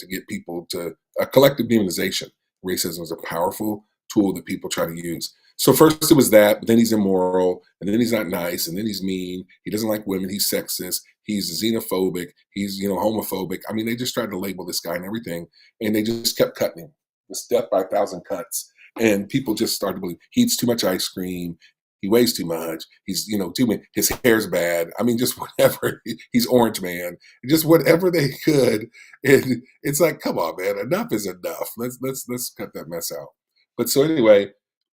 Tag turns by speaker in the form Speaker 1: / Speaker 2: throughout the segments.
Speaker 1: to get people to a collective demonization. Racism is a powerful tool that people try to use. So first it was that, but then he's immoral, and then he's not nice, and then he's mean. He doesn't like women. He's sexist. He's xenophobic. He's homophobic. I mean, they just tried to label this guy and everything, and they just kept cutting him. This death by 1,000 cuts, and people just started to believe he eats too much ice cream. He weighs too much. He's, too many. His hair's bad. I mean, just whatever. He's Orange Man. Just whatever they could. And it's like, come on, man. Enough is enough. Let's cut that mess out. But so anyway,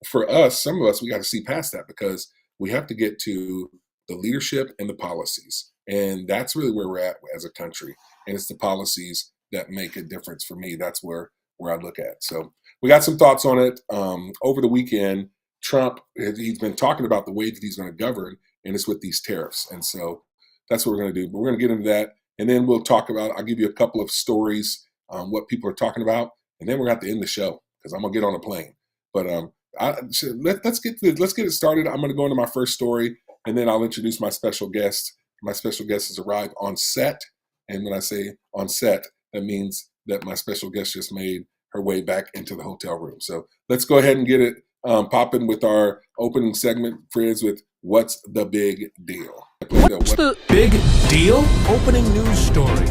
Speaker 1: for us, some of us, we got to see past that because we have to get to the leadership and the policies, and that's really where we're at as a country. And it's the policies that make a difference for me. That's where I look at. So we got some thoughts on it over the weekend. Trump, he's been talking about the way that he's going to govern, and it's with these tariffs. And so that's what we're going to do. But we're going to get into that, and then we'll talk about, I'll give you a couple of stories, what people are talking about, and then we're going to have to end the show because I'm going to get on a plane. But let's get it started. I'm going to go into my first story, and then I'll introduce my special guest. My special guest has arrived on set, and when I say on set, that means that my special guest just made her way back into the hotel room. So let's go ahead and get it popping with our opening segment, friends, with What's the Big Deal?
Speaker 2: What's the big deal? Opening news story.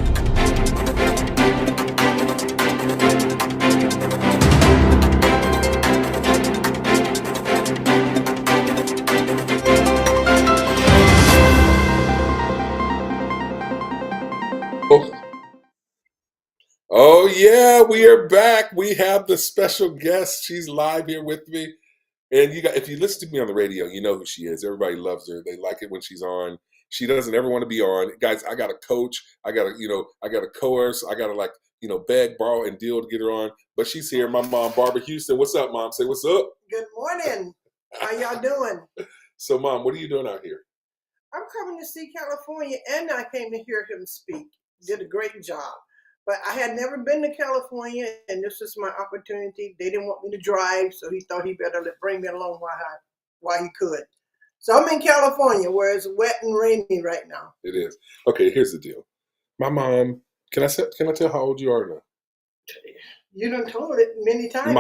Speaker 1: Oh yeah, we are back. We have the special guest. She's live here with me. And if you listen to me on the radio, you know who she is. Everybody loves her. They like it when she's on. She doesn't ever want to be on. Guys, I got a coach. I got to coerce. I got to beg, borrow, and deal to get her on. But she's here. My mom, Barbara Houston. What's up, Mom? Say what's up.
Speaker 3: Good morning. How y'all doing?
Speaker 1: So, Mom, what are you doing out here?
Speaker 3: I'm coming to see California, and I came to hear him speak. Did a great job. But I had never been to California, and this was my opportunity. They didn't want me to drive, so he thought he better bring me along while he could. So I'm in California, where it's wet and rainy right now.
Speaker 1: It is. Okay, here's the deal. My mom, can I tell how old you are now?
Speaker 3: You done told it many times.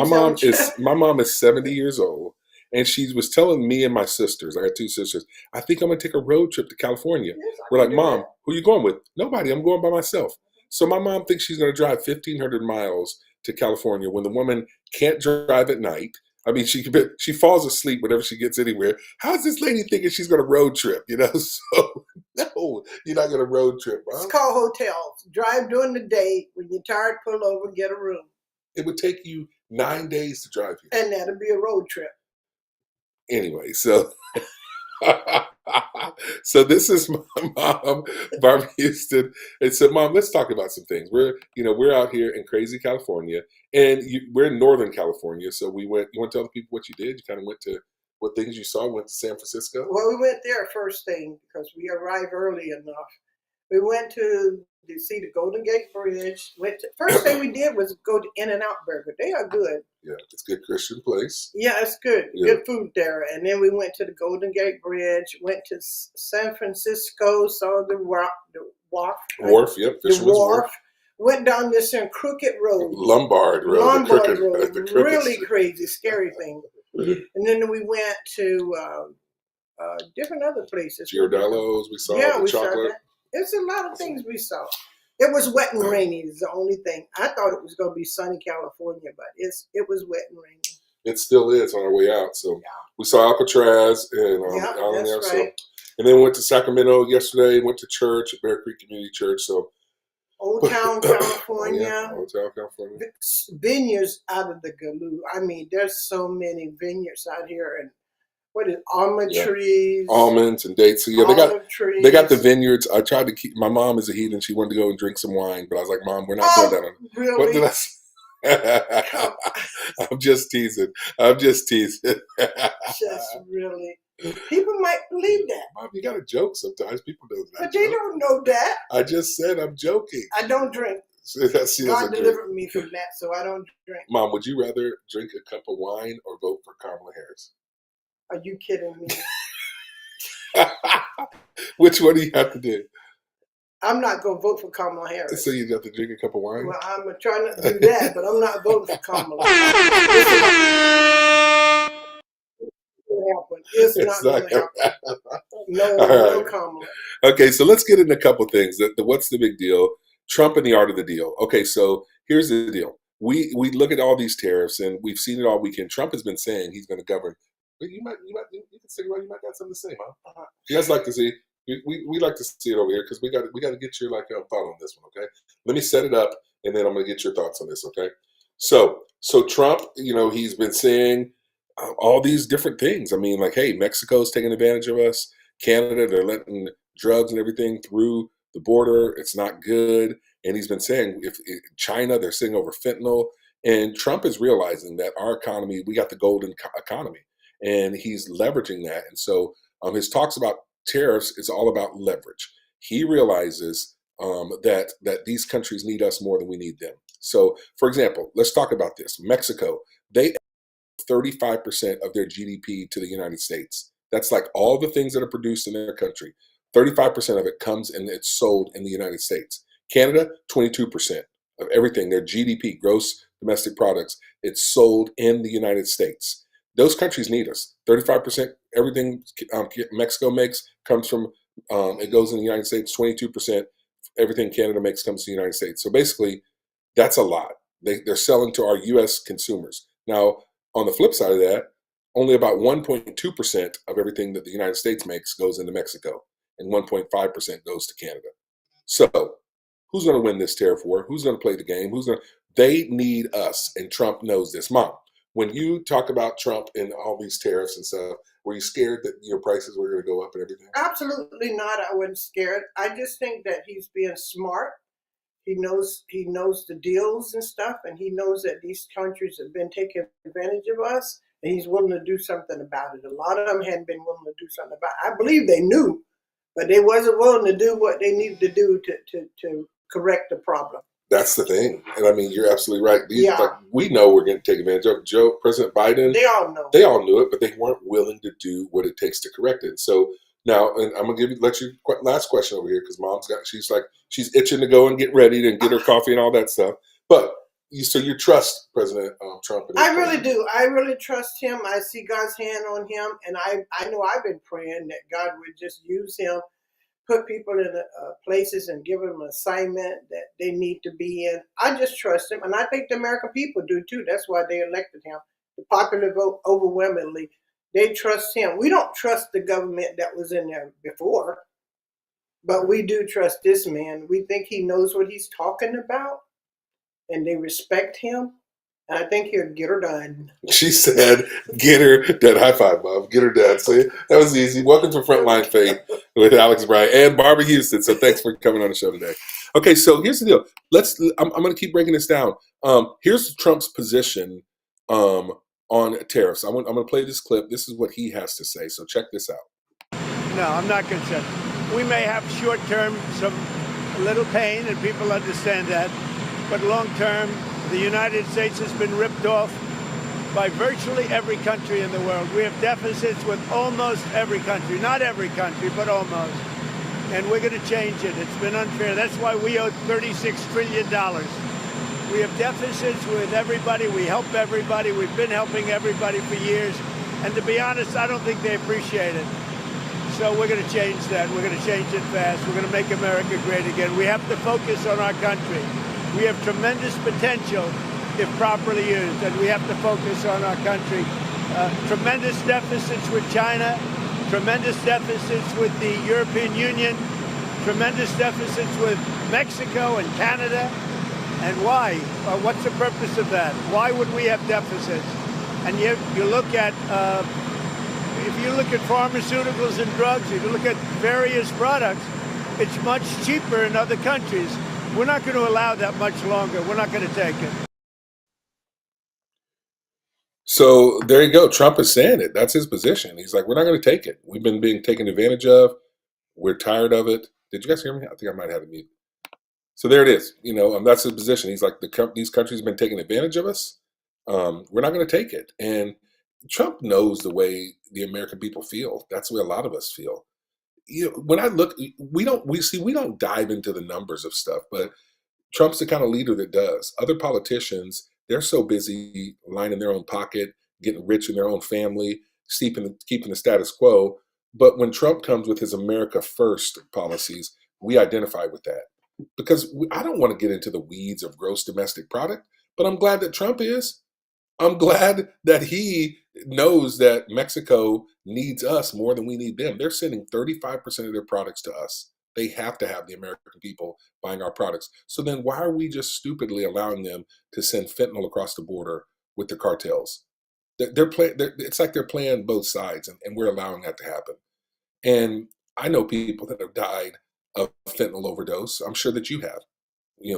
Speaker 1: My mom is 70 years old, and she was telling me and my sisters, I got two sisters, I think I'm going to take a road trip to California.
Speaker 3: Yes,
Speaker 1: we're like, Mom, who are you going with? Nobody, I'm going by myself. So my mom thinks she's going to drive 1,500 miles to California when the woman can't drive at night. I mean, she falls asleep whenever she gets anywhere. How's this lady thinking she's going to road trip? So no, you're not going to road trip, Mom.
Speaker 3: It's called hotels. Drive during the day. When you're tired, pull over, get a room.
Speaker 1: It would take you 9 days to drive here.
Speaker 3: And that'll be a road trip.
Speaker 1: Anyway, so so this is my mom, Barbara Houston. And so, Mom, let's talk about some things. We're out here in crazy California, and we're in Northern California. So we went. You want to tell the people what you did? You kind of went to what things you saw. Went to San Francisco.
Speaker 3: Well, we went there first thing because we arrived early enough. We went to see the Golden Gate Bridge. First thing we did was go to In-N-Out Burger. They are good.
Speaker 1: Yeah, it's a good Christian place.
Speaker 3: Yeah, it's good.
Speaker 1: Yeah.
Speaker 3: Good food there. And then we went to the Golden Gate Bridge, went to San Francisco, saw the wharf.
Speaker 1: Wharf, yep.
Speaker 3: The wharf. Went down this crooked road.
Speaker 1: Lombard Road.
Speaker 3: Road. Really crazy, scary thing. And then we went to different other places.
Speaker 1: Giordano's, we saw the chocolate.
Speaker 3: Saw that. It's a lot of things we saw. It was wet and rainy is the only thing. I thought it was going to be sunny California, but it was wet and rainy.
Speaker 1: It still is on our way out. So we saw Alcatraz and out there.
Speaker 3: Right.
Speaker 1: So, and then we went to Sacramento yesterday, went to church, at Bear Creek Community Church. So
Speaker 3: Old Town California.
Speaker 1: Old Town California.
Speaker 3: Vineyards out of the Galoo. I mean, there's so many vineyards out here, and what is almond trees?
Speaker 1: Almonds and dates. So yeah,
Speaker 3: trees.
Speaker 1: They got the vineyards. I tried to keep. My mom is a heathen. She wanted to go and drink some wine, but I was like, Mom, we're not doing that.
Speaker 3: Really?
Speaker 1: What did I say? I'm just teasing. Just
Speaker 3: really. People might believe that.
Speaker 1: Mom, you got to joke sometimes. People don't.
Speaker 3: But they don't know that.
Speaker 1: I just said I'm joking.
Speaker 3: I don't drink. God delivered me from that, so I don't drink.
Speaker 1: Mom, would you rather drink a cup of wine or vote for Kamala Harris?
Speaker 3: Are you kidding me?
Speaker 1: Which one do you have to do?
Speaker 3: I'm not going to vote for Kamala Harris.
Speaker 1: So you got to drink a cup of wine?
Speaker 3: Well, I'm trying not to do that, but I'm not voting for Kamala. It's not going to happen. No, no Kamala.
Speaker 1: Okay, so let's get into a couple things. What's the big deal? Trump and the art of the deal. Okay, so here's the deal. We look at all these tariffs, and we've seen it all weekend. Trump has been saying he's going to govern. You can stick around. You might got something to say, huh? You guys like to see? We like to see it over here because we got to get your thought on this one. Okay, let me set it up, and then I'm going to get your thoughts on this. Okay, so Trump, he's been saying all these different things. I mean, like, hey, Mexico's taking advantage of us. Canada, they're letting drugs and everything through the border. It's not good. And he's been saying, if China, they're sitting over fentanyl. And Trump is realizing that our economy, we got the golden economy, and he's leveraging that. And so his talks about tariffs is all about leverage. He realizes that these countries need us more than we need them. So, for example, let's talk about this. Mexico, they 35% of their GDP to the United States. That's like all the things that are produced in their country. 35% of it comes and it's sold in the United States. Canada, 22% of everything, their GDP, gross domestic products, it's sold in the United States. Those countries need us. 35%, everything Mexico makes comes from, it goes in the United States. 22%, everything Canada makes comes to the United States. So basically, that's a lot. They're selling to our U.S. consumers. Now, on the flip side of that, only about 1.2% of everything that the United States makes goes into Mexico, and 1.5% goes to Canada. So, who's going to win this tariff war? Who's going to play the game? They need us, and Trump knows this. Mom, when you talk about Trump and all these tariffs and stuff, were you scared that your prices were going to go up and everything?
Speaker 3: Absolutely not. I wasn't scared. I just think that he's being smart. He knows the deals and stuff, and he knows that these countries have been taking advantage of us, and he's willing to do something about it. A lot of them hadn't been willing to do something about it. I believe they knew, but they wasn't willing to do what they needed to do to correct the problem.
Speaker 1: That's the thing. And I mean, you're absolutely right. We know we're going to take advantage of President Biden.
Speaker 3: They all know.
Speaker 1: They all knew it, but they weren't willing to do what it takes to correct it. So now, and I'm going to let you last question over here because Mom's she's itching to go and get ready and get her coffee and all that stuff. But so you trust President Trump?
Speaker 3: I really do. I really trust him. I see God's hand on him, and I know I've been praying that God would just use him, put people in places and give them an assignment that they need to be in. I just trust him, and I think the American people do too. That's why they elected him. The popular vote overwhelmingly, they trust him. We don't trust the government that was in there before, but we do trust this man. We think he knows what he's talking about, and they respect him. And I think he'll get her done.
Speaker 1: She said, get her done. High five, Bob. Get her done. So that was easy. Welcome to Frontline Faith with Alex Bryant and Barbara Houston. So thanks for coming on the show today. Okay, so here's the deal. I'm going to keep breaking this down. Here's Trump's position on tariffs. I'm going to play this clip. This is what he has to say. So check this out.
Speaker 4: No, I'm not concerned. We may have short-term a little pain, and people understand that. But long-term, the United States has been ripped off by virtually every country in the world. We have deficits with almost every country. Not every country, but almost. And we're going to change it. It's been unfair. That's why we owe $36 trillion. We have deficits with everybody. We help everybody. We've been helping everybody for years. And to be honest, I don't think they appreciate it. So we're going to change that. We're going to change it fast. We're going to make America great again. We have to focus on our country. We have tremendous potential if properly used, and we have to focus on our country. Tremendous deficits with China, tremendous deficits with the European Union, tremendous deficits with Mexico and Canada. And why? What's the purpose of that? Why would we have deficits? And you look at, if you look at pharmaceuticals and drugs, if you look at various products, it's much cheaper in other countries. We're not going to allow that much longer. We're not going to take it.
Speaker 1: So there you go. Trump is saying it. That's his position. He's like, we're not going to take it. We've been being taken advantage of. We're tired of it. Did you guys hear me? I think I might have it mute. So there it is. That's his position. He's like, these countries have been taking advantage of us. We're not going to take it. And Trump knows the way the American people feel. That's the way a lot of us feel. when I look, we don't dive into the numbers of stuff, but Trump's the kind of leader that does. Other politicians, they're so busy lining their own pocket, getting rich in their own family, keeping the status quo. But when Trump comes with his America First policies, we identify with that because I don't want to get into the weeds of gross domestic product, but I'm glad that Trump is. I'm glad that he knows that Mexico needs us more than we need them. They're sending 35% of their products to us. They have to have the American people buying our products. So then why are we just stupidly allowing them to send fentanyl across the border with the cartels? It's like they're playing both sides, and we're allowing that to happen. And I know people that have died of fentanyl overdose. I'm sure that you have.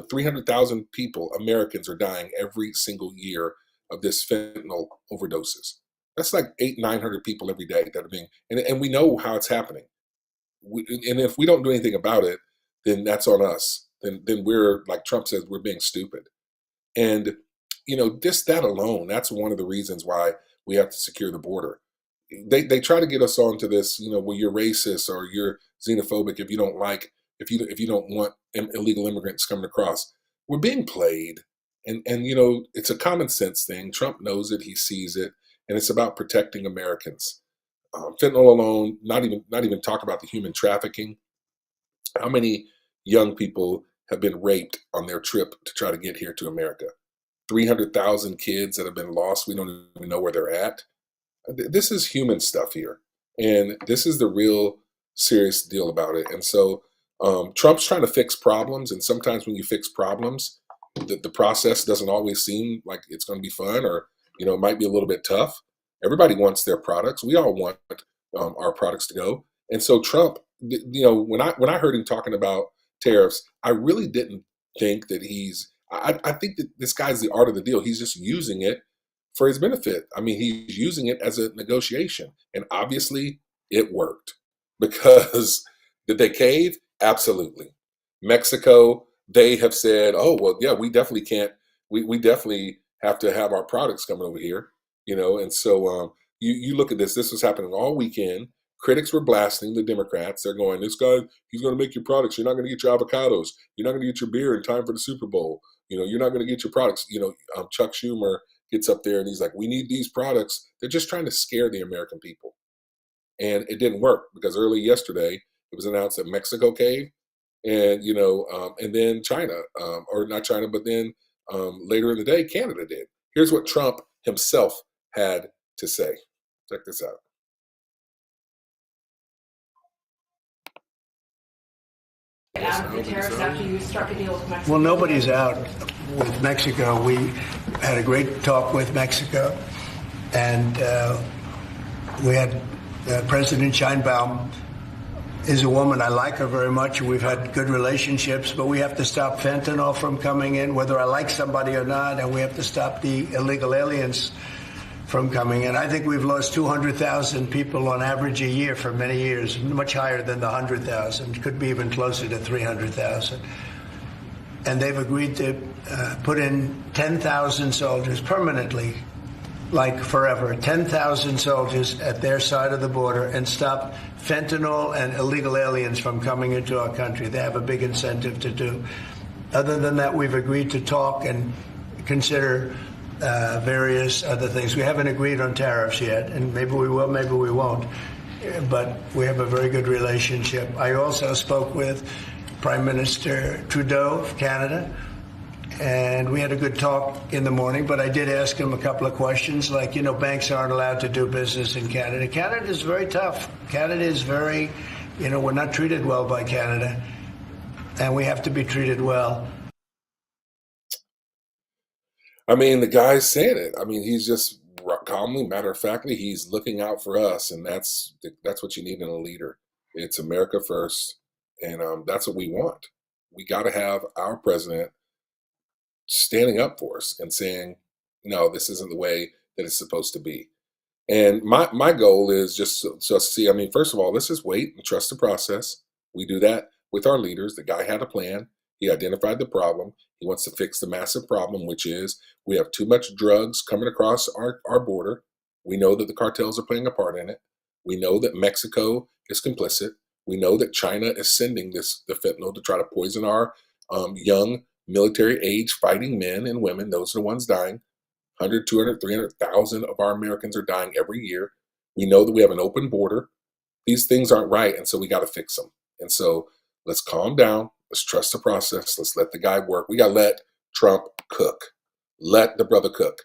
Speaker 1: 300,000 people, Americans, are dying every single year of this fentanyl overdoses. That's like 900 people every day that are being, and we know how it's happening. And if we don't do anything about it, then that's on us. Then we're, like Trump says, we're being stupid. And just that alone, that's one of the reasons why we have to secure the border. They try to get us onto this, well, you're racist or you're xenophobic if you don't want illegal immigrants coming across. We're being played, and it's a common sense thing. Trump knows it, he sees it, and it's about protecting Americans. Fentanyl alone, not even talk about the human trafficking. How many young people have been raped on their trip to try to get here to America? 300,000 kids that have been lost. We don't even know where they're at. This is human stuff here, and this is the real serious deal about it. And so Trump's trying to fix problems, and sometimes when you fix problems, the process doesn't always seem like it's going to be fun, or it might be a little bit tough. Everybody wants their products. We all want our products to go. And so Trump, when I heard him talking about tariffs, I really didn't think that I think that this guy's the art of the deal. He's just using it for his benefit. I mean, he's using it as a negotiation. And obviously it worked because did they cave? Absolutely. Mexico, they have said, oh, well, yeah, we definitely can't. We definitely have to have our products coming over here, And so you look at this. This was happening all weekend. Critics were blasting the Democrats. They're going, this guy, he's going to make your products. You're not going to get your avocados. You're not going to get your beer in time for the Super Bowl. You're not going to get your products. Chuck Schumer gets up there and he's like, we need these products. They're just trying to scare the American people. And it didn't work because early yesterday, it was announced that Mexico caved and, and then China, or not China, but then later in the day, Canada did. Here's what Trump himself had to say. Check this out.
Speaker 5: Out of the tariffs after you struck a deal with Mexico?
Speaker 6: Well, nobody's out with Mexico. We had a great talk with Mexico, and we had President Sheinbaum is a woman. I like her very much. We've had good relationships, but we have to stop fentanyl from coming in, whether I like somebody or not, and we have to stop the illegal aliens from coming in. I think we've lost 200,000 people on average a year for many years, much higher than the 100,000, could be even closer to 300,000. And they've agreed to put in 10,000 soldiers permanently, like forever, 10,000 soldiers at their side of the border and stop fentanyl and illegal aliens from coming into our country. They have a big incentive to do. Other than that, we've agreed to talk and consider various other things. We haven't agreed on tariffs yet, and maybe we will, maybe we won't. But we have a very good relationship. I also spoke with Prime Minister Trudeau of Canada, and we had a good talk in the morning, but I did ask him a couple of questions, like, banks aren't allowed to do business in Canada. Canada is very tough. Canada is very, we're not treated well by Canada, and we have to be treated well.
Speaker 1: I mean, the guy's saying it. I mean, he's just calmly, matter-of-factly, he's looking out for us, and that's what you need in a leader. It's America first, and that's what we want. We got to have our president standing up for us and saying, no, this isn't the way that it's supposed to be. And my goal is just to see, I mean, first of all, let's just wait and trust the process. We do that with our leaders. The guy had a plan. He identified the problem. He wants to fix the massive problem, which is we have too much drugs coming across our border. We know that the cartels are playing a part in it. We know that Mexico is complicit. We know that China is sending the fentanyl to try to poison our young military age fighting men and women. Those are the ones dying. 100, 200, 300,000 of our Americans are dying every year. We know that we have an open border. These things aren't right, and so we got to fix them. And so let's calm down. Let's trust the process. Let's let the guy work. We got to let Trump cook. Let the brother cook.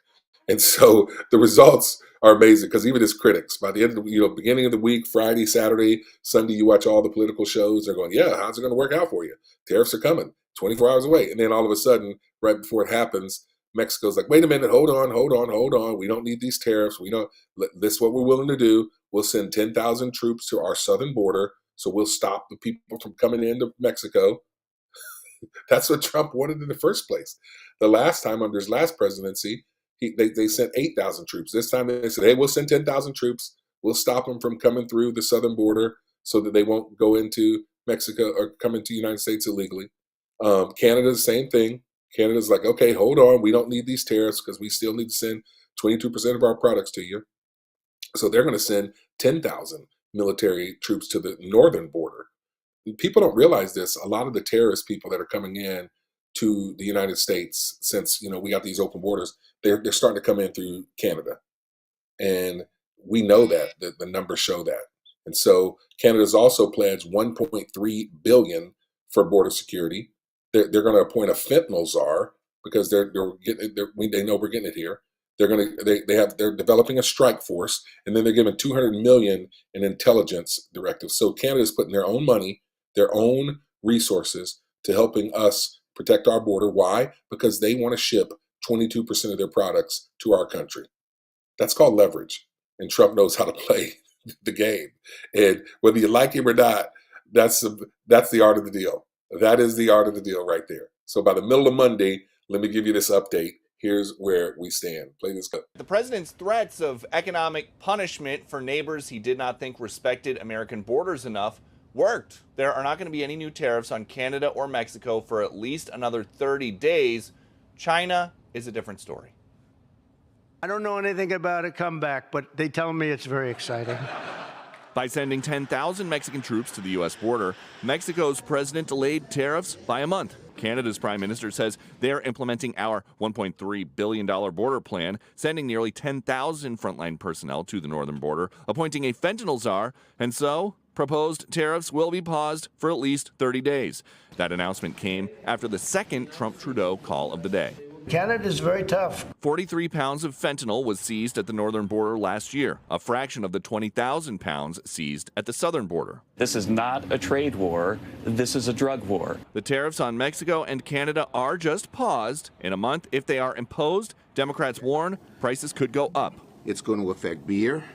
Speaker 1: And so the results are amazing because even his critics, by the end of the beginning of the week, Friday, Saturday, Sunday, you watch all the political shows. They're going, yeah, how's it going to work out for you? Tariffs are coming 24 hours away. And then all of a sudden, right before it happens, Mexico's like, wait a minute, hold on. We don't need these tariffs. This is what we're willing to do. We'll send 10,000 troops to our southern border. So we'll stop the people from coming into Mexico. That's what Trump wanted in the first place. The last time under his last presidency, they sent 8,000 troops. This time they said, hey, we'll send 10,000 troops. We'll stop them from coming through the southern border so that they won't go into Mexico or come into the United States illegally. Canada, the same thing. Canada's like, okay, hold on. We don't need these tariffs because we still need to send 22% of our products to you. So they're going to send 10,000 military troops to the northern border. People don't realize this. A lot of the terrorist people that are coming in to the United States, since we got these open borders, they're starting to come in through Canada, and we know that the numbers show that. And so Canada's also pledged $1.3 billion for border security. They're going to appoint a fentanyl czar because they know we're getting it here. They're developing a strike force, and then they're giving $200 million in intelligence directives. So Canada's putting their own money, their own resources to helping us protect our border. Why? Because they want to ship 22% of their products to our country. That's called leverage, and Trump knows how to play the game. And whether you like him or not, that's the art of the deal. That is the art of the deal right there. So by the middle of Monday, let me give you this update. Here's where we stand. Play this clip.
Speaker 7: The president's threats of economic punishment for neighbors he did not think respected American borders enough worked. There are not going to be any new tariffs on Canada or Mexico for at least another 30 days. China is a different story.
Speaker 6: I don't know anything about a comeback, but they tell me it's very exciting.
Speaker 7: By sending 10,000 Mexican troops to the U.S. border, Mexico's president delayed tariffs by a month. Canada's prime minister says they're implementing our $1.3 billion border plan, sending nearly 10,000 frontline personnel to the northern border, appointing a fentanyl czar, and so proposed tariffs will be paused for at least 30 days. That announcement came after the second Trump-Trudeau call of the day.
Speaker 6: Canada's very tough.
Speaker 7: 43 pounds of fentanyl was seized at the northern border last year, a fraction of the 20,000 pounds seized at the southern border.
Speaker 8: This is not a trade war. This is a drug war.
Speaker 7: The tariffs on Mexico and Canada are just paused. In a month, if they are imposed, Democrats warn prices could go up.
Speaker 9: It's going to affect beer,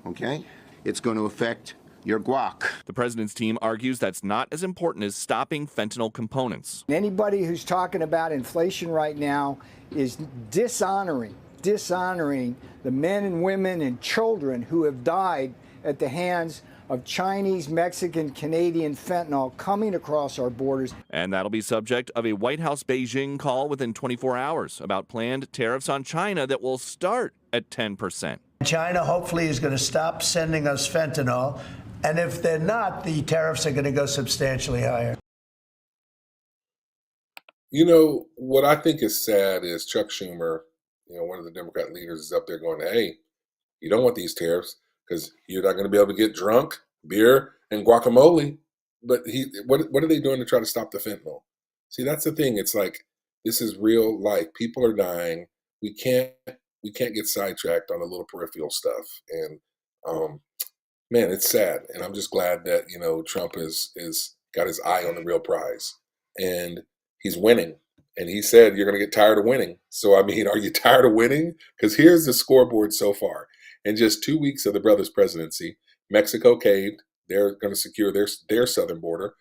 Speaker 9: okay? It's going to affect your guac.
Speaker 7: The president's team argues that's not as important as stopping fentanyl components.
Speaker 10: Anybody who's talking about inflation right now is dishonoring the men and women and children who have died at the hands of Chinese, Mexican, Canadian fentanyl coming across our borders.
Speaker 7: And that'll be subject of a White House Beijing call within 24 hours about planned tariffs on China that will start at 10%.
Speaker 6: China hopefully is going to stop sending us fentanyl. And if they're not, the tariffs are going to go substantially higher.
Speaker 1: What I think is sad is Chuck Schumer, one of the Democrat leaders, is up there going, hey, you don't want these tariffs because you're not going to be able to get drunk, beer, and guacamole. But what are they doing to try to stop the fentanyl? See, that's the thing. It's like, this is real life. People are dying. We can't get sidetracked on the little peripheral stuff. And, man, it's sad. And I'm just glad that, Trump is got his eye on the real prize. And he's winning. And he said, you're going to get tired of winning. So, are you tired of winning? Because here's the scoreboard so far. In just 2 weeks of the brothers' presidency, Mexico caved. They're going to secure their southern border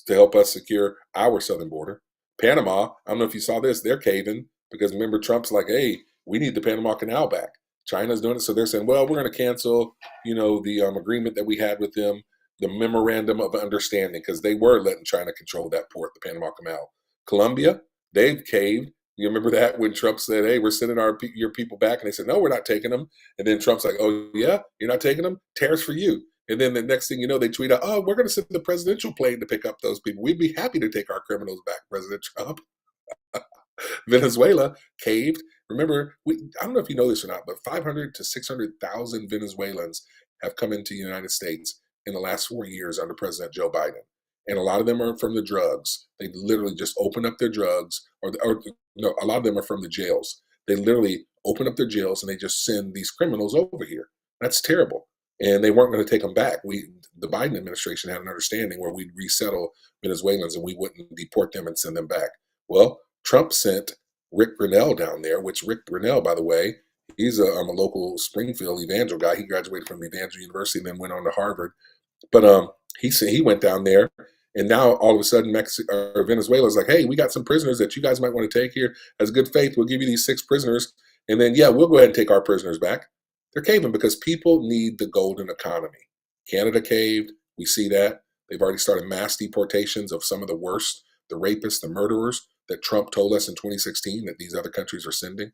Speaker 1: to help us secure our southern border. Panama, I don't know if you saw this, they're caving because remember, Trump's like, hey, we need the Panama Canal back. China's doing it. So they're saying, well, we're going to cancel, the agreement that we had with them, the memorandum of understanding, because they were letting China control that port, the Panama Canal. Colombia, they've caved. You remember that when Trump said, hey, we're sending your people back. And they said, no, we're not taking them. And then Trump's like, oh, yeah, you're not taking them? Tariffs for you. And then the next thing you know, they tweet out, oh, we're going to send the presidential plane to pick up those people. We'd be happy to take our criminals back, President Trump. Venezuela caved. Remember, I don't know if you know this or not, but 500 to 600,000 Venezuelans have come into the United States in the last 4 years under President Joe Biden. And a lot of them are from the drugs. They literally just open up their drugs, or no, a lot of them are from the jails. They literally open up their jails and they just send these criminals over here. That's terrible. And they weren't going to take them back. The Biden administration had an understanding where we'd resettle Venezuelans and we wouldn't deport them and send them back. Well, Trump sent Rick Grinnell down there, which Rick Grinnell, by the way, he's a local Springfield Evangel guy. He graduated from Evangel University and then went on to Harvard. But he went down there, and now all of a sudden Venezuela's like, hey, we got some prisoners that you guys might want to take here. As good faith, we'll give you these 6 prisoners, and then, yeah, we'll go ahead and take our prisoners back. They're caving because people need the golden economy. Canada caved. We see that. They've already started mass deportations of some of the worst, the rapists, the murderers that Trump told us in 2016 that these other countries are sending.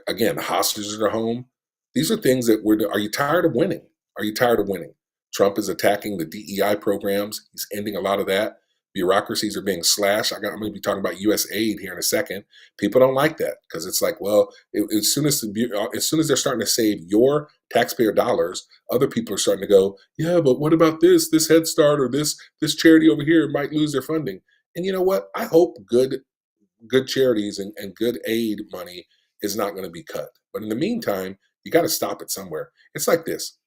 Speaker 1: Again, the hostages are home. These are things that are you tired of winning? Are you tired of winning? Trump is attacking the DEI programs. He's ending a lot of that. Bureaucracies are being slashed. I'm going to be talking about U.S. aid here in a second. People don't like that because it's like, well, as soon as they're starting to save your taxpayer dollars, other people are starting to go, yeah, but what about this Head Start or this charity over here might lose their funding. And you know what? I hope good charities and good aid money is not going to be cut. But in the meantime, you got to stop it somewhere. It's like this.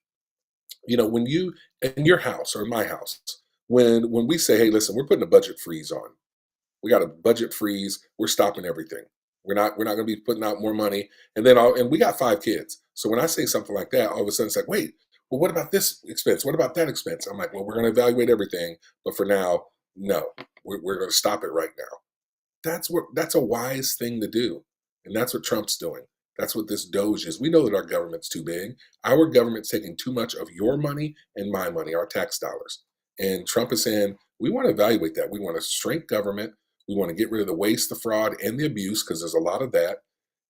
Speaker 1: When you, in your house or in my house, when we say, hey, listen, we're putting a budget freeze on. We got a budget freeze. We're stopping everything. We're not going to be putting out more money. And we got 5 kids. So when I say something like that, all of a sudden it's like, wait, well, what about this expense? What about that expense? I'm like, well, we're going to evaluate everything. But for now, no, we're going to stop it right now. That's a wise thing to do. And that's what Trump's doing. That's what this Doge is. We know that our government's too big. Our government's taking too much of your money and my money, our tax dollars. And Trump is saying, we want to evaluate that. We want to shrink government. We want to get rid of the waste, the fraud, and the abuse, because there's a lot of that.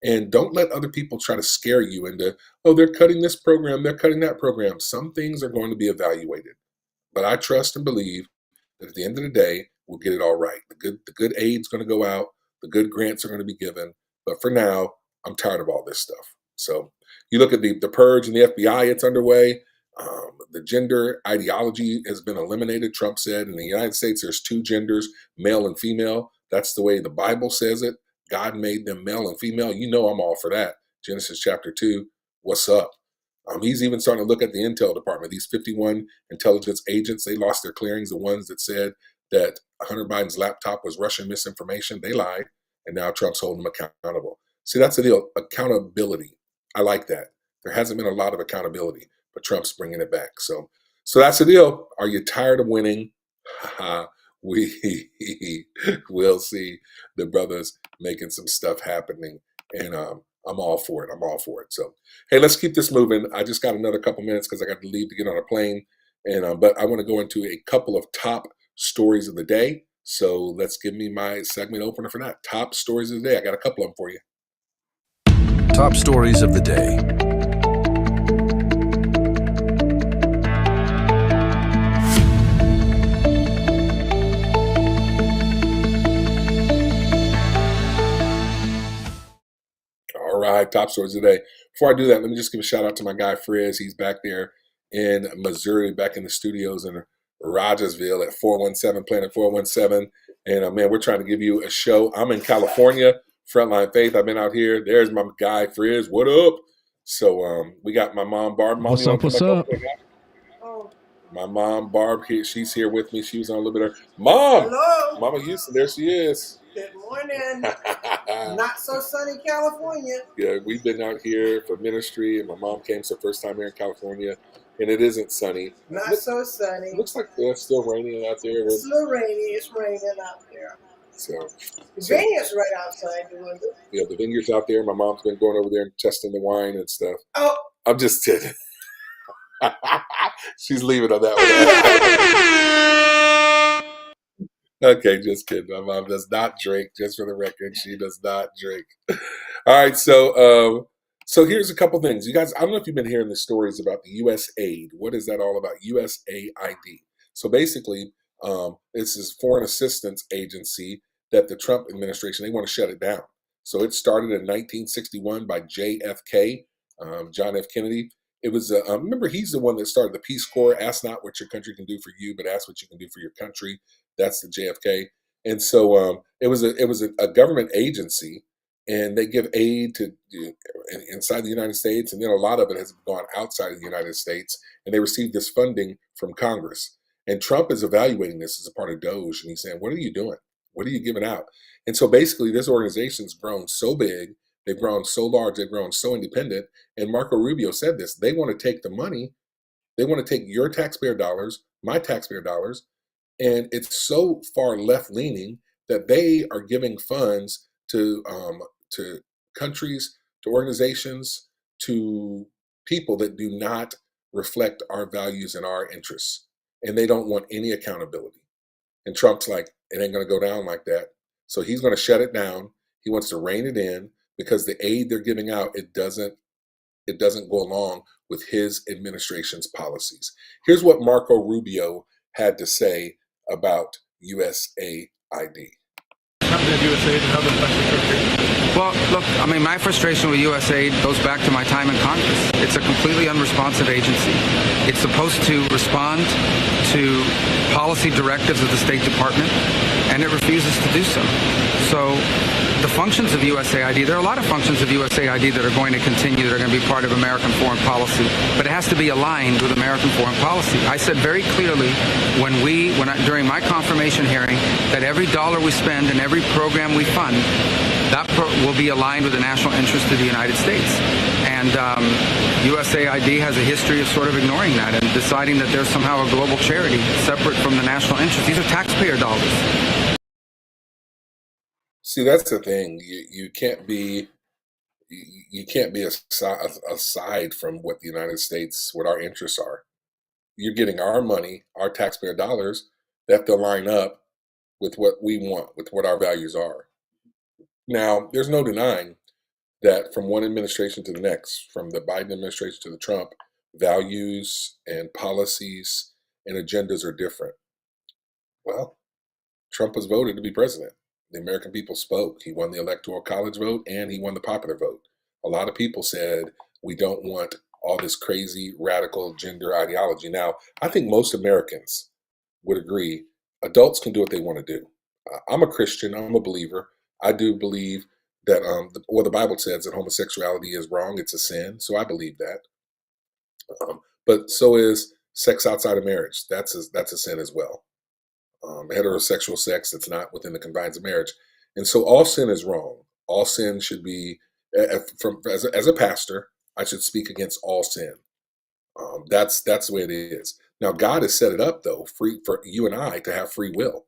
Speaker 1: And don't let other people try to scare you into, oh, they're cutting this program, they're cutting that program. Some things are going to be evaluated. But I trust and believe that at the end of the day, we'll get it all right. The good aid's going to go out. The good grants are going to be given. But for now, I'm tired of all this stuff. So you look at the purge and the FBI, it's underway. The gender ideology has been eliminated. Trump said in the United States, there's 2 genders, male and female. That's the way the Bible says it. God made them male and female. You know I'm all for that. Genesis chapter 2, what's up? He's even starting to look at the intel department. These 51 intelligence agents, they lost their clearings. The ones that said that Hunter Biden's laptop was Russian misinformation, they lied. And now Trump's holding them accountable. See, that's the deal. Accountability. I like that. There hasn't been a lot of accountability, but Trump's bringing it back. So that's the deal. Are you tired of winning? We will see the brothers making some stuff happening. And I'm all for it. I'm all for it. So, hey, let's keep this moving. I just got another couple minutes because I got to leave to get on a plane. And but I want to go into a couple of top stories of the day. So let's give me my segment opener for that. Top stories of the day. I got a couple of them for you.
Speaker 2: Top stories of the day.
Speaker 1: All right, top stories of the day. Before I do that, let me just give a shout out to my guy Frizz. He's back there in Missouri, back in the studios in Rogersville at 417 Planet 417. And man, we're trying to give you a show. I'm in California, Frontline Faith. I've been out here. There's my guy Frizz. What up? So we got my mom Barb. Mom,
Speaker 2: what's up? What's up?
Speaker 1: My mom Barb here. She's here with me. She was on a little bit. Mom.
Speaker 3: Hello.
Speaker 1: Mama Houston. There she is.
Speaker 3: Good morning. Not so sunny California.
Speaker 1: Yeah, we've been out here for ministry, and my mom came for the first time here in California, and it isn't sunny.
Speaker 3: So sunny.
Speaker 1: Looks like it's still raining out there.
Speaker 3: It's still rainy. It's raining out there.
Speaker 1: So
Speaker 3: the vineyard's right outside the window.
Speaker 1: Yeah, the vineyard's out there. My mom's been going over there and testing the wine and stuff.
Speaker 3: Oh.
Speaker 1: I'm just kidding. She's leaving on that one. Okay, just kidding. My mom does not drink, just for the record. She does not drink. All right, so So here's a couple things. You guys, I don't know if you've been hearing the stories about the U.S. aid. What is that all about? USAID. So basically, this is foreign assistance agency that the Trump administration, they want to shut it down. So it started in 1961 by JFK, John F. Kennedy. It was, remember, he's the one that started the Peace Corps. Ask not what your country can do for you, but ask what you can do for your country. That's the JFK. And so it was a government agency, and they give aid to inside the United States, and then a lot of it has gone outside of the United States, and they receive this funding from Congress. And Trump is evaluating this as a part of Doge, and he's saying, "What are you doing? What are you giving out?" And so basically, this organization's grown so big, they've grown so large, they've grown so independent. And Marco Rubio said this: they want to take the money, they want to take your taxpayer dollars, my taxpayer dollars, and it's so far left leaning that they are giving funds to countries, to organizations, to people that do not reflect our values and our interests, and they don't want any accountability. And Trump's like, it ain't going to go down like that. So he's going to shut it down. He wants to rein it in because the aid they're giving out, it doesn't go along with his administration's policies. Here's what Marco Rubio had to say about USAID.
Speaker 11: Well, look, I mean, my frustration with USAID goes back to my time in Congress. It's a completely unresponsive agency. It's supposed to respond to policy directives of the State Department, and it refuses to do so. So the functions of USAID, there are a lot of functions of USAID that are going to continue, that are going to be part of American foreign policy, but it has to be aligned with American foreign policy. I said very clearly during my confirmation hearing that every dollar we spend and every program we fund, that will be aligned with the national interest of the United States. And USAID has a history of sort of ignoring that and deciding that there's somehow a global charity separate from the national interest. These are taxpayer dollars.
Speaker 1: See, that's the thing. You can't be aside from what the United States, what our interests are. You're getting our money, our taxpayer dollars. They have to line up with what we want, with what our values are. Now, there's no denying that from one administration to the next, from the Biden administration to the Trump, values and policies and agendas are different. Well, Trump was voted to be president. The American people spoke. He won the Electoral College vote and he won the popular vote. A lot of people said, we don't want all this crazy radical gender ideology. Now, I think most Americans would agree adults can do what they want to do. I'm a Christian. I'm a believer. I do believe that the Bible says that homosexuality is wrong. It's a sin. So I believe that. But so is sex outside of marriage. That's a sin as well. Heterosexual sex that's not within the confines of marriage. And so all sin is wrong. All sin should be, as a pastor, I should speak against all sin. That's the way it is. Now, God has set it up, though, free for you and I to have free will.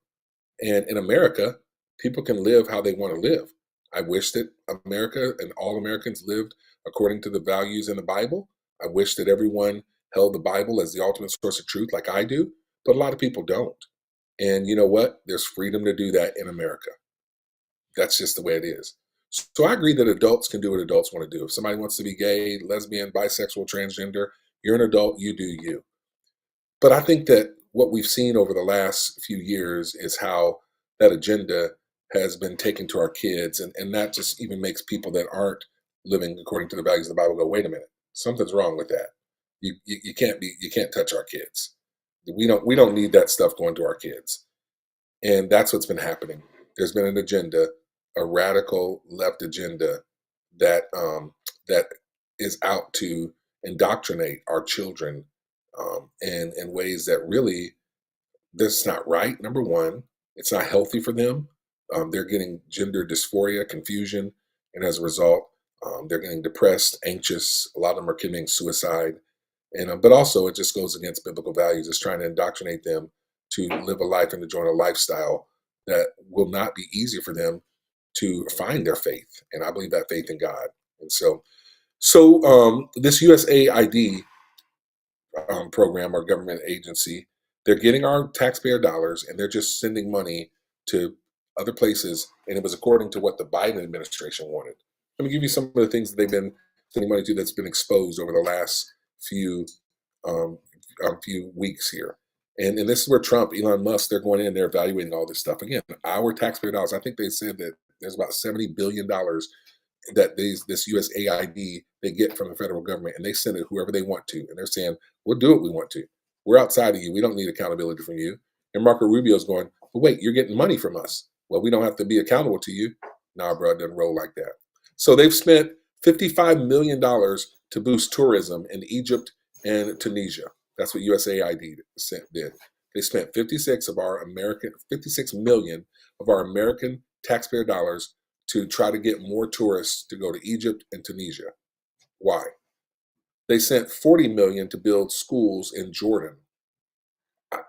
Speaker 1: And in America, people can live how they want to live. I wish that America and all Americans lived according to the values in the Bible. I wish that everyone held the Bible as the ultimate source of truth like I do, but a lot of people don't. And you know what? There's freedom to do that in America. That's just the way it is. So I agree that adults can do what adults want to do. If somebody wants to be gay, lesbian, bisexual, transgender, you're an adult, you do you. But I think that what we've seen over the last few years is how that agenda has been taken to our kids. And that just even makes people that aren't living according to the values of the Bible go, wait a minute, something's wrong with that. You can't touch our kids. We don't need that stuff going to our kids. And that's what's been happening. There's been an agenda, a radical left agenda that is out to indoctrinate our children in ways that really, that's not right. Number one, it's not healthy for them. They're getting gender dysphoria, confusion, and as a result, they're getting depressed, anxious. A lot of them are committing suicide. And but also it just goes against biblical values. It's trying to indoctrinate them to live a life and to join a lifestyle that will not be easy for them to find their faith. And I believe that faith in God. And so this USAID program or government agency, they're getting our taxpayer dollars and they're just sending money to other places. And it was according to what the Biden administration wanted. Let me give you some of the things that they've been sending money to that's been exposed over the last few weeks here. And this is where Trump, Elon Musk, they're going in, they're evaluating all this stuff. Again, our taxpayer dollars. I think they said that there's about $70 billion that this USAID they get from the federal government, and they send it whoever they want to. And they're saying, we'll do what we want to. We're outside of you. We don't need accountability from you. And Marco Rubio's going, but wait, you're getting money from us. Well, we don't have to be accountable to you. Nah, bro, it doesn't roll like that. So they've spent $55 million to boost tourism in Egypt and Tunisia. That's what USAID did. They spent 56 million of our American taxpayer dollars to try to get more tourists to go to Egypt and Tunisia. Why? They sent 40 million to build schools in Jordan.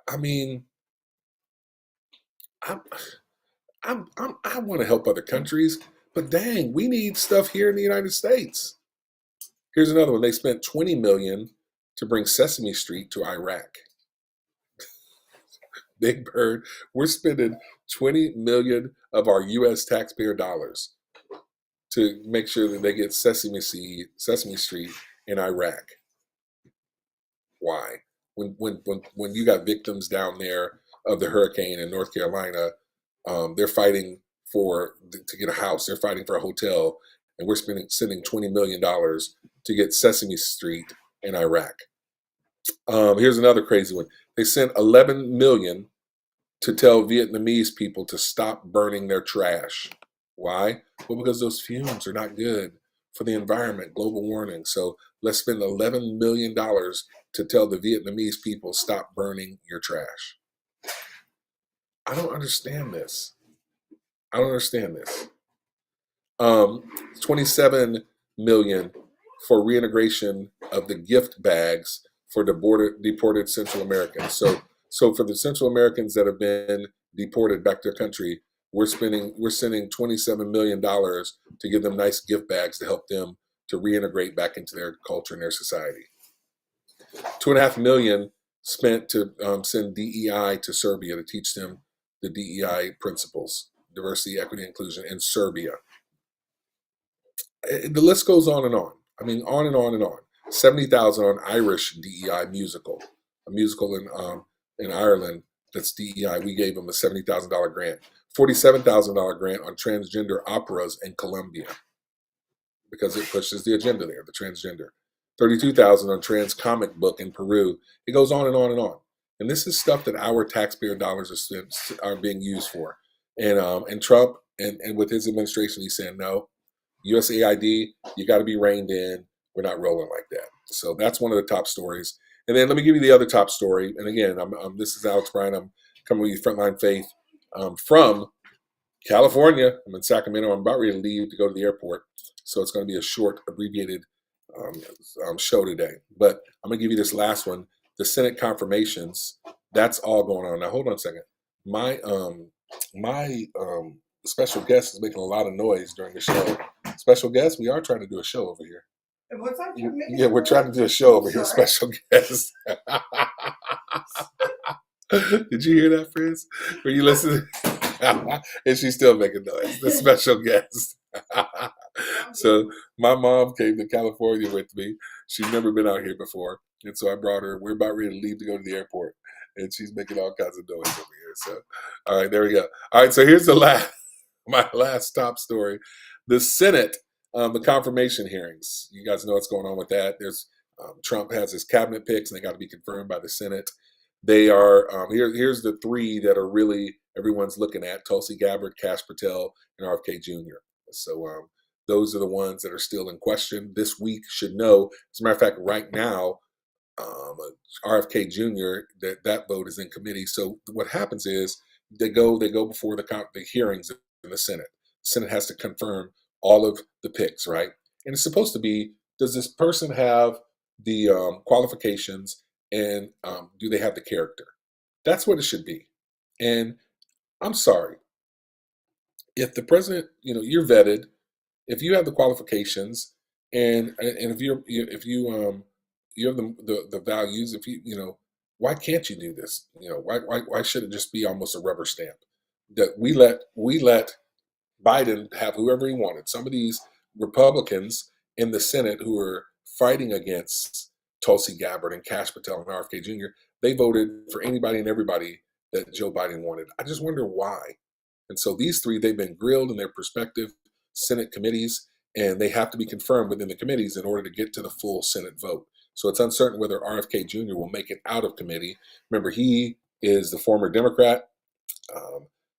Speaker 1: I mean, I want to help other countries, but dang, we need stuff here in the United States. Here's another one. They spent 20 million to bring Sesame Street to Iraq. Big Bird, we're spending 20 million of our U.S. taxpayer dollars to make sure that they get Sesame Street in Iraq. Why? When you got victims down there of the hurricane in North Carolina, they're fighting to get a house. They're fighting for a hotel, and we're sending $20 million to get Sesame Street in Iraq. Here's another crazy one. They sent 11 million to tell Vietnamese people to stop burning their trash. Why? Well, because those fumes are not good for the environment, global warming. So let's spend $11 million to tell the Vietnamese people stop burning your trash. I don't understand this. 27 million for reintegration of the gift bags for deported Central Americans. So for the Central Americans that have been deported back to their country, we're sending $27 million to give them nice gift bags to help them to reintegrate back into their culture and their society. $2.5 million spent to send DEI to Serbia to teach them the DEI principles, diversity, equity, inclusion in Serbia. The list goes on and on. I mean, on and on and on. 70,000 on Irish DEI musical, a musical in Ireland that's DEI. We gave them a $70,000 grant. $47,000 grant on transgender operas in Colombia because it pushes the agenda there, the transgender. $32,000 on trans comic book in Peru. It goes on and on and on. And this is stuff that our taxpayer dollars are being used for. And Trump and with his administration, he's saying, no, USAID, you got to be reined in. We're not rolling like that. So that's one of the top stories. And then let me give you the other top story. And again, this is Alex Bryant. I'm coming with you, Frontline Faith, from California. I'm in Sacramento. I'm about ready to leave to go to the airport. So it's going to be a short, abbreviated show today. But I'm going to give you this last one. The Senate confirmations, that's all going on. Now, hold on a second. My special guest is making a lot of noise during the show. Special guest, we are trying to do a show over here. Yeah, we're trying to do a show over here, special guest. Did you hear that, Frizz? Were you listening? And she's still making noise. The special guest. So my mom came to California with me. She's never been out here before. And so I brought her. We're about ready to leave to go to the airport. And she's making all kinds of noise over here. So, all right, there we go. All right, so here's my last top story. The Senate, the confirmation hearings. You guys know what's going on with that. There's Trump has his cabinet picks, and they got to be confirmed by the Senate. They are, here's the three that are really everyone's looking at: Tulsi Gabbard, Kash Patel, and RFK Jr. So those are the ones that are still in question. This week should know. As a matter of fact, right now, RFK Jr., that vote is in committee. So what happens is they go before the hearings in the Senate. The Senate has to confirm all of the picks, right? And it's supposed to be, does this person have the qualifications and do they have the character? That's what it should be. And I'm sorry, if the president, you're vetted, if you have the qualifications and if you have the values, why can't you do this? Why should it just be almost a rubber stamp that we let Biden have whoever he wanted? Some of these Republicans in the Senate who are fighting against Tulsi Gabbard and Kash Patel and RFK Jr., they voted for anybody and everybody that Joe Biden wanted. I just wonder why. And so these three, they've been grilled in their prospective Senate committees, and they have to be confirmed within the committees in order to get to the full Senate vote. So it's uncertain whether RFK Jr. will make it out of committee. Remember, he is the former Democrat.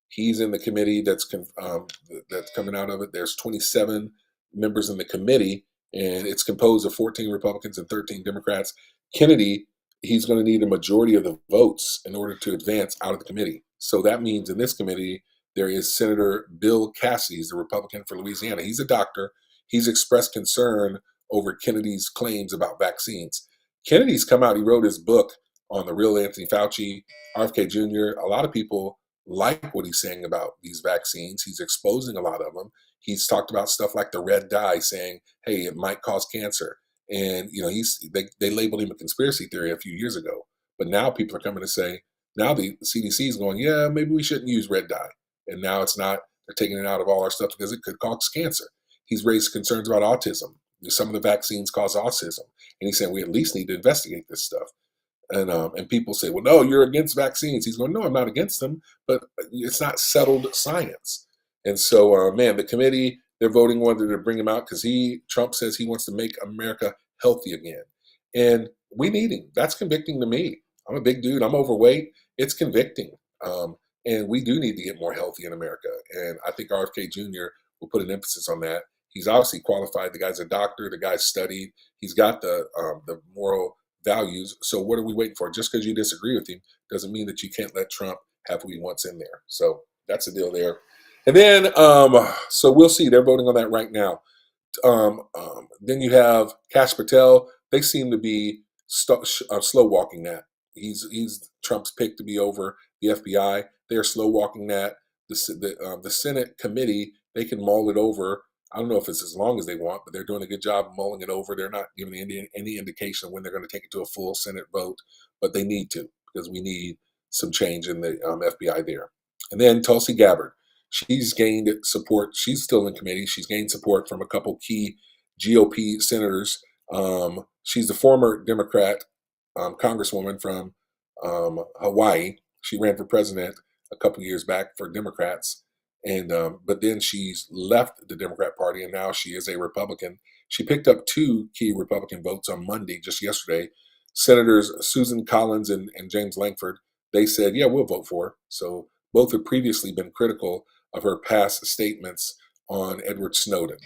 Speaker 1: He's in the committee that's coming out of it. There's 27 members in the committee, and it's composed of 14 Republicans and 13 Democrats. Kennedy, he's going to need a majority of the votes in order to advance out of the committee. So that means in this committee, there is Senator Bill Cassidy, he's the Republican for Louisiana. He's a doctor. He's expressed concern over Kennedy's claims about vaccines. Kennedy's come out, he wrote his book on the real Anthony Fauci, RFK Jr. A lot of people like what he's saying about these vaccines. He's exposing a lot of them. He's talked about stuff like the red dye, saying, hey, it might cause cancer. And, you know, they labeled him a conspiracy theory a few years ago. But now people are coming to say, now the CDC is going, yeah, maybe we shouldn't use red dye. And now it's not, they're taking it out of all our stuff because it could cause cancer. He's raised concerns about autism. Some of the vaccines cause autism. And he's saying we at least need to investigate this stuff. And people say, well, no, you're against vaccines. He's going, no, I'm not against them, but it's not settled science. And so, man, the committee, they're voting whether to bring him out because Trump says he wants to make America healthy again. And we need him. That's convicting to me. I'm a big dude. I'm overweight. It's convicting. And we do need to get more healthy in America. And I think RFK Jr. will put an emphasis on that. He's obviously qualified. The guy's a doctor. The guy's studied. He's got the moral values. So what are we waiting for? Just because you disagree with him doesn't mean that you can't let Trump have who he wants in there. So that's the deal there. And then, so we'll see. They're voting on that right now. Then you have Kash Patel. They seem to be slow walking that. He's Trump's pick to be over the FBI. They're slow walking that. The Senate committee, they can mull it over. I don't know if it's as long as they want, but they're doing a good job of mulling it over. They're not giving any indication of when they're going to take it to a full Senate vote, but they need to because we need some change in the FBI there. And then Tulsi Gabbard, she's gained support. She's still in committee. She's gained support from a couple key GOP senators. She's the former Democrat congresswoman from Hawaii. She ran for president a couple years back for Democrats. And but then she's left the Democrat Party, and now she is a Republican. She picked up 2 key Republican votes on Monday, just yesterday. Senators Susan Collins and James Lankford, they said, yeah, we'll vote for her. So both have previously been critical of her past statements on Edward Snowden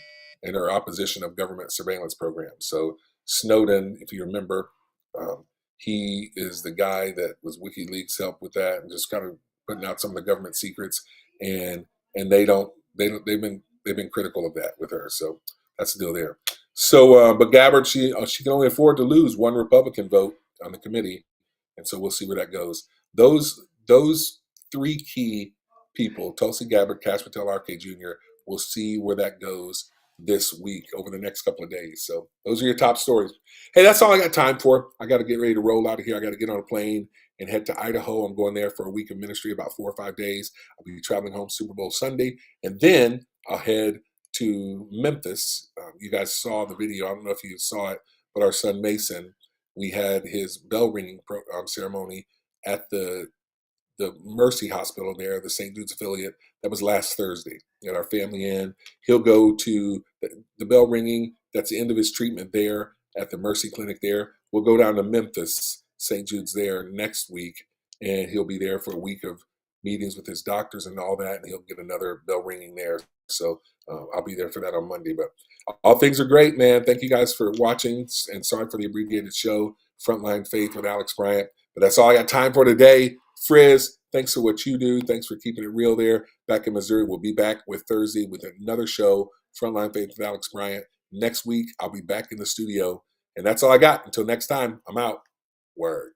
Speaker 1: and her opposition of government surveillance programs. So Snowden, if you remember, he is the guy that was WikiLeaks helped with that and just kind of putting out some of the government secrets. And they've been critical of that with her. So that's the deal there. So, but Gabbard, she can only afford to lose 1 Republican vote on the committee, and so we'll see where that goes. Those 3 key people, Tulsi Gabbard, Kash Patel, RFK Jr., we'll see where that goes this week over the next couple of days. So those are your top stories. Hey, that's all I got time for. I got to get ready to roll out of here. I got to get on a plane and head to Idaho. I'm going there for a week of ministry, about 4 or 5 days. I'll be traveling home Super Bowl Sunday, and then I'll head to Memphis. You guys saw the video. I don't know if you saw it, but our son Mason, we had his bell ringing ceremony at the Mercy Hospital there, the St. Jude's affiliate. That was last Thursday. We got our family in. He'll go to the bell ringing. That's the end of his treatment there at the Mercy Clinic there. We'll go down to Memphis, St. Jude's there next week, and he'll be there for a week of meetings with his doctors and all that, and he'll get another bell ringing there. So I'll be there for that on Monday. But all things are great, man. Thank you guys for watching, and sorry for the abbreviated show, Frontline Faith with Alex Bryant. But that's all I got time for today. Frizz, thanks for what you do. Thanks for keeping it real there. Back in Missouri, we'll be back with Thursday with another show, Frontline Faith with Alex Bryant. Next week, I'll be back in the studio. And that's all I got. Until next time, I'm out. Word.